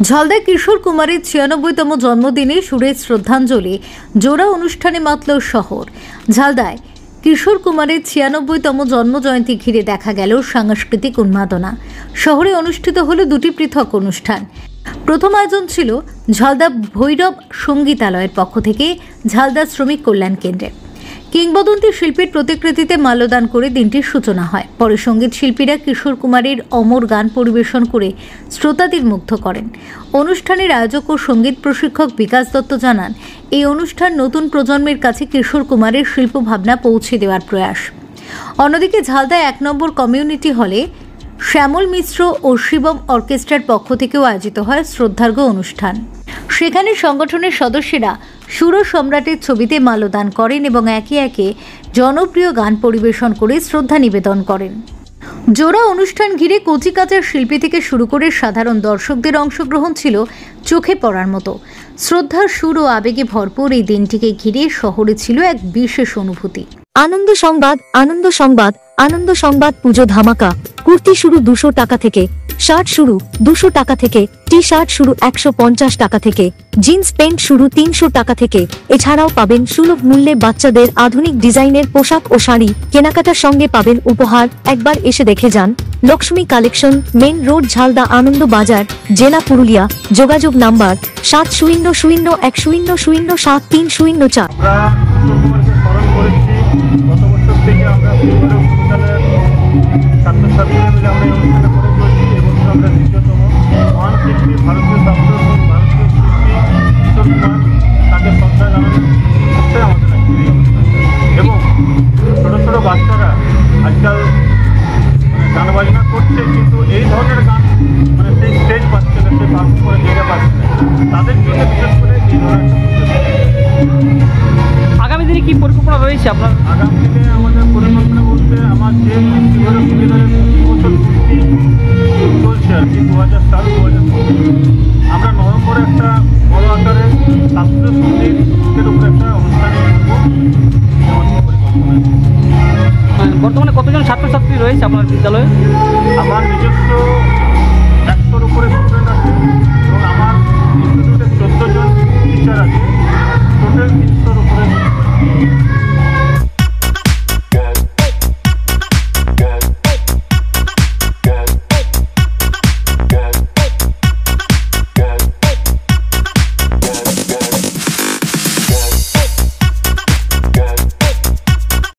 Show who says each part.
Speaker 1: ঝালদায় কিশোর কুমারের ৯৬তম জন্মদিনে সুরের শ্রদ্ধাঞ্জলি জোড়া অনুষ্ঠানে মাতল শহর। ঝালদায় কিশোর কুমারের ৯৬তম জন্মজয়ন্তী ঘিরে দেখা গেল সাংস্কৃতিক উন্মাদনা। শহরে অনুষ্ঠিত হলো দুটি পৃথক অনুষ্ঠান। প্রথম আয়োজন ছিল ঝালদা ভৈরব সঙ্গীতালয়ের পক্ষ থেকে ঝালদা শ্রমিক কল্যাণ কেন্দ্রে। কিংবদন্তি শিল্পীর প্রতিকৃতিতে মাল্যদান করে দিনটির সূচনা হয়। পরে সঙ্গীত শিল্পীরা কিশোর কুমারের অমর গান পরিবেশন করে শ্রোতাদের মুগ্ধ করেন। অনুষ্ঠানের আয়োজক ও সঙ্গীত প্রশিক্ষক বিকাশ দত্ত জানান, এই অনুষ্ঠান নতুন প্রজন্মের কাছে কিশোর কুমারের শিল্প ভাবনা পৌঁছে দেওয়ার প্রয়াস। অন্যদিকে ঝালদা ১ নম্বর কমিউনিটি হলে শ্যামল মিশ্র ও শিবম অর্কেস্ট্রার পক্ষ থেকেও আয়োজিত হয় শ্রদ্ধার্ঘ্য অনুষ্ঠান। সেখানে সংগঠনের সদস্যরা সুর সম্রাটের ছবিতে মাল্যদান করেন এবং একে একে জনপ্রিয় গান পরিবেশন করে শ্রদ্ধা নিবেদন করেন। জোড়া অনুষ্ঠান ঘিরে কচিকাঁচার শিল্পী থেকে শুরু করে সাধারণ দর্শকদের অংশগ্রহণ ছিল চোখে পড়ার মতো। শ্রদ্ধার সুর ও আবেগে ভরপুর এই দিনটিকে ঘিরে শহরে ছিল এক বিশেষ অনুভূতি।
Speaker 2: আনন্দ সংবাদ, আনন্দ সংবাদ, আনন্দ সংবাদ। পুজো ধামাকা। কুর্তি শুরু ২০০ টাকা থেকে, শার্ট শুরু ২০০ টাকা থেকে, টি শার্ট শুরু ১৫০ টাকা থেকে, জিন্স প্যান্ট শুরু ৩০০ টাকা থেকে। এছাড়াও পাবেন সুলভ মূল্যে বাচ্চাদের আধুনিক ডিজাইনের পোশাক ও শাড়ি। কেনাকাটার সঙ্গে পাবেন উপহার। একবার এসে দেখে যান। Lakshmi collection, main road, Jhalda, Ananda Bazar, জেলা পুরুলিয়া। যোগাযোগ নাম্বার ৭০০১০০০৭৩০৪।
Speaker 3: গত বছর থেকে আমরা ছাত্রছাত্রীরা মিলে আমরা এই অনুষ্ঠানে করে চলছি। এবং আমরা দ্বিতীয়তম মহান শিল্পী, ভারতীয় শাস্ত্র এবং ভারতীয় শিল্পী কিশোর কুমার, তাকে শ্রদ্ধা জানানো হচ্ছে আমাদের এই অনুষ্ঠান। এবং ছোটো ছোটো বাচ্চারা আজকাল গান বাজনা করছে, কিন্তু এই ধরনের গান সেই স্টেজ পাচ্ছে না, সে পারফর্ম করে জায়গা পাচ্ছে না। তাদের জন্য বিশেষ করে এই ধরনের
Speaker 4: আগামী দিনে কি পরিকল্পনা রয়েছে আপনার?
Speaker 3: আগামী দিনে আমাদের পরিকল্পনা বলতে আমার যে সুবিধার ২০ বছর চলছে আর কি, ২০০৭-২০১৫ আমরা নভেম্বরে একটা বড় আকারে শাস্ত্রীয় সঙ্গীতের উপরে একটা অনুষ্ঠানে করবো।
Speaker 4: বর্তমানে কতজন ছাত্রছাত্রী রয়েছে আপনার বিদ্যালয়ে?
Speaker 3: আমার নিজস্ব ১০০-র উপরে স্টুডেন্ট আছে।